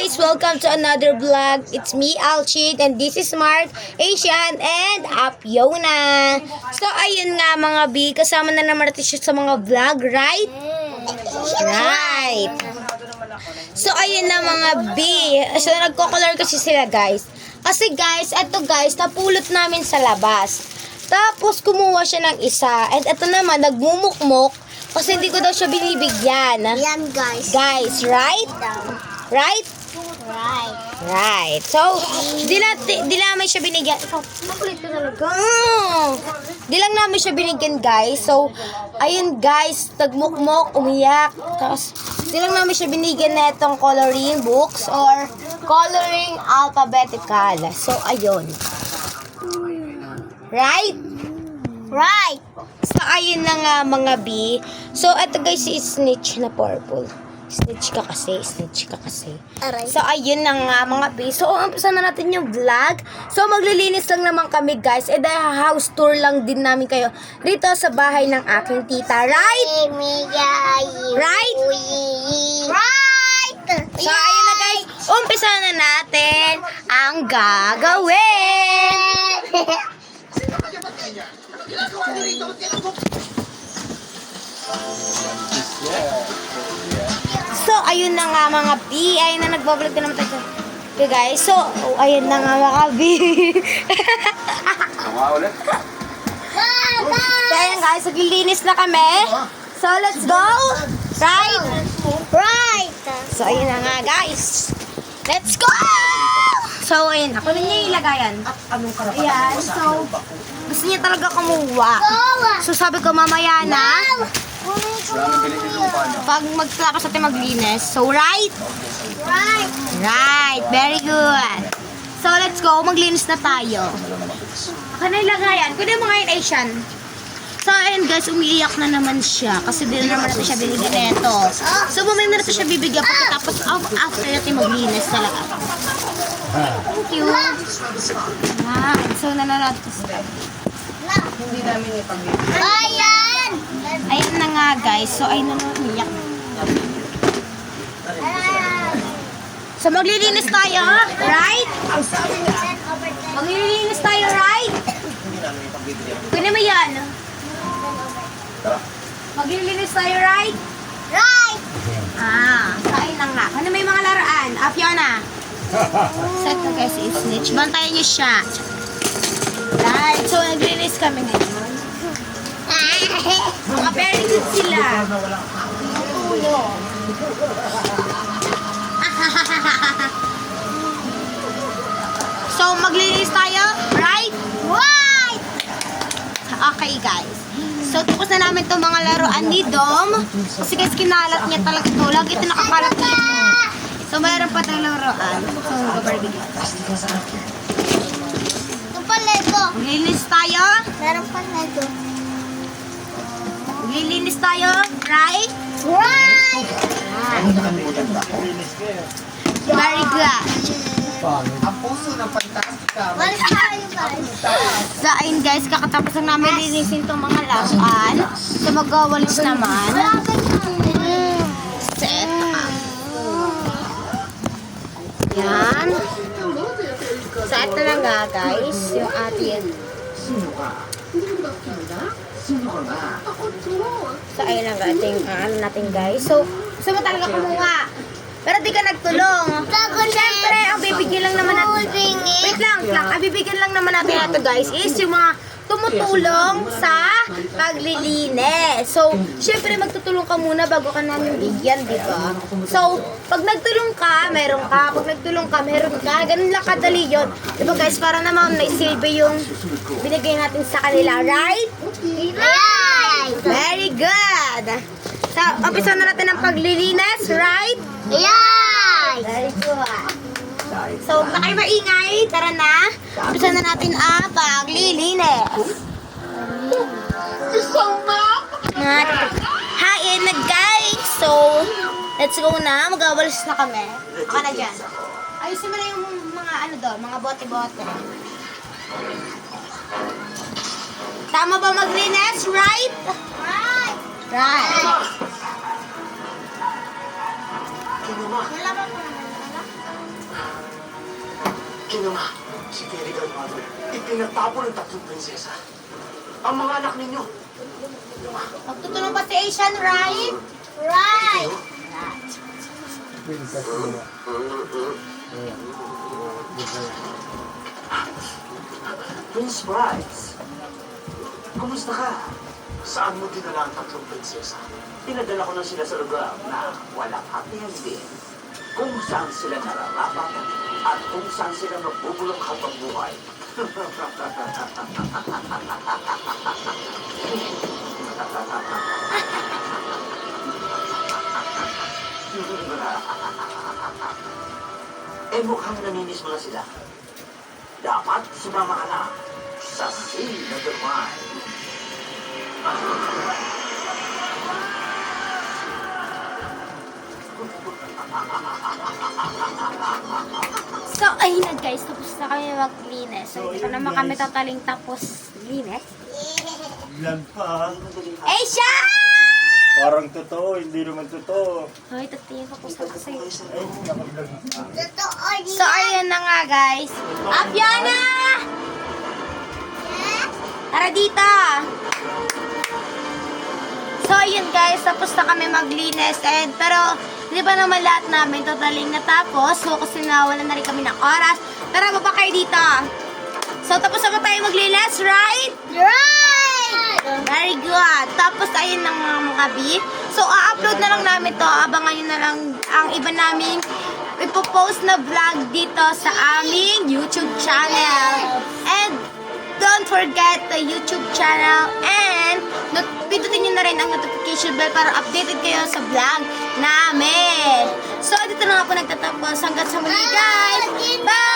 guys! Welcome to another vlog. It's me, Alchid, and this is Mark, Asian, and Apiona. So, ayun nga mga B, kasama na naman natin siya sa mga vlog, right? Right! So, ayun na mga B. So, nagko-color kasi sila, guys. Kasi guys, eto guys, napulot namin sa labas. Tapos, kumuha siya ng isa. And eto naman, nagmumukmok. Kasi hindi ko daw siya binibigyan. Yan guys. Guys, right? Right? Right. Right. So, di namin siya binigyan. Ikaw, makulit ka talaga. Di lang namin siya binigyan, guys. So, ayun, guys, nagmukmok, umiyak. Tapos, di lang namin siya binigyan na itong coloring books or coloring alphabetical. So, ayun. Right? Right. So, ayun na nga mga B. So, ito guys, si Snitch na purple. Snitch ka kasi. Aray. So, ayun na nga mga B. So, umpisa na natin yung vlog. So, maglilinis lang naman kami guys. Dahil house tour lang din namin kayo rito sa bahay ng aking tita. Right? Right? Right. So, ayun na guys. Umpisa na natin ang gagawin. So, ayun na nga mga B. Ayun na, nagbablog ka naman tayo. Okay guys, so, ayun na nga mga B. So, ayun guys, naglilinis na kami. So, let's go. Right? Right. So, ayun na nga guys. Let's go! So, ayun. Ako na niya ilagayan. Ayan, so, gusto niya talaga kumuha. So, sabi ko mamaya na. Pag magtapos natin maglinis. So, right? Right. Right. Very good. So, let's go. Maglinis na tayo. Ako na ilagayan. Pwede mo ngayon, Asian. So, ayun guys, umiiyak na naman siya. Kasi di na naman natin siya binigyan nito. So, bumili na natin siya bibigyan pagkatapos after natin maglinis talaga. Thank you. Right. So, nanonood ko sila. Hindi namin ipag-ibig. Ayan. Ayun na nga guys. So, ayun na umiiyak. So, maglilinis tayo, right? Maglilinis tayo, right? Pwede mo yan. Maglilinis tayo, right? Right. So ayun na nga. Ano may mga laruan? Fiona. Set na guys, si Snitch. Bantayan niyo siya. Right. So, naglilinis kami ngayon. Mga very good sila. Ulo. So, maglilinis tayo, right? Right. Okay, guys. So, tapos na namin itong mga laruan ni Dom. Kasi guys, kinalat niya talaga ito. Lagi ito nakakalat dito. So, mayroon pa tayong laruan. So, mag-barbecue. Ito pa Lego. Maglilinis tayo. Meron pa Lego. Maglilinis tayo, right? Right. Very good. Ang puso ng Fantastica. Walis tayo guys. So, ayun guys, kakatapos lang namin linisin itong mga laruan. So, magwawalis naman. Set up. Yan. So, ito na nga guys, yung ating. So, ayun na nga, ito yung ano natin guys. So, gusto mo talaga kumuha. Pero di ka nagtulong. Siyempre, ang bibigyan lang naman natin. Wait lang. Ang bibigyan lang naman natin ito guys is yung mga tumutulong sa paglilinis. So, siyempre magtutulong ka muna bago ka namin bigyan, di ba? So, pag nagtulong ka, meron ka. Pag nagtulong ka, meron ka. Ganun lang kadali yun. Di ba guys, para naman naisilbi yung binigay natin sa kanila, right? Right. Very good. So, umpisa na natin ang paglilinis, right? Right. Very good. So, huwag na kayo maingay. Tara na. Umpisa na natin ang paglilinis. Hain na guys. So, let's go na. Mag-awalis na kami. Ako na dyan. Ayusin mo na yung mga ano doon, mga bote-bote. Tama ba maglinis? Right? Right. Right. Nalaman mo naman, ano? Kinama, si Fairy Godmother, ipinagtapo ng 3 prinsesa. Ang mga anak ninyo. Magtutulong pa si Asian, right? Right. Prince Bryce, kumusta ka? Saan mo dinala ang 3 prinsesa? Pinadala ko na sila sa lugar na walang happy ending. Kung saan sila nararapat at kung saan sila magbubulong habang buhay. Eh mukhang naminis mo na sila. Dapat sumama ka na sa Sea of the Mind. So, ayun na guys, tapos na kami maglinis. So, hindi pa naman kami totaling tapos linis. Vlog pa. Asia! Parang totoo, hindi naman totoo. Hoy, tatingin ko po sa kasi. Ay, nakablog. Totoo niya. So, ayun na nga guys. Apiana! Tara dito! So, ayun guys, tapos na kami maglinis. Pero, hindi pa naman lahat namin totaling natapos. So, kasi nawalan na rin kami ng oras. Tara, baba kayo dito. So, tapos na ba tayo maglinis, right? Right. Very good. Tapos, ayun ng mga bi. So, a-upload na lang namin to. Abangan nyo na lang ang iba naming ipopost na vlog dito sa aming YouTube channel. And, don't forget the YouTube channel and pindutin nyo na rin ang notification bell para updated kayo sa vlog namin. So, dito na nga po nagtatapos. Hanggang sa muli, guys. Bye!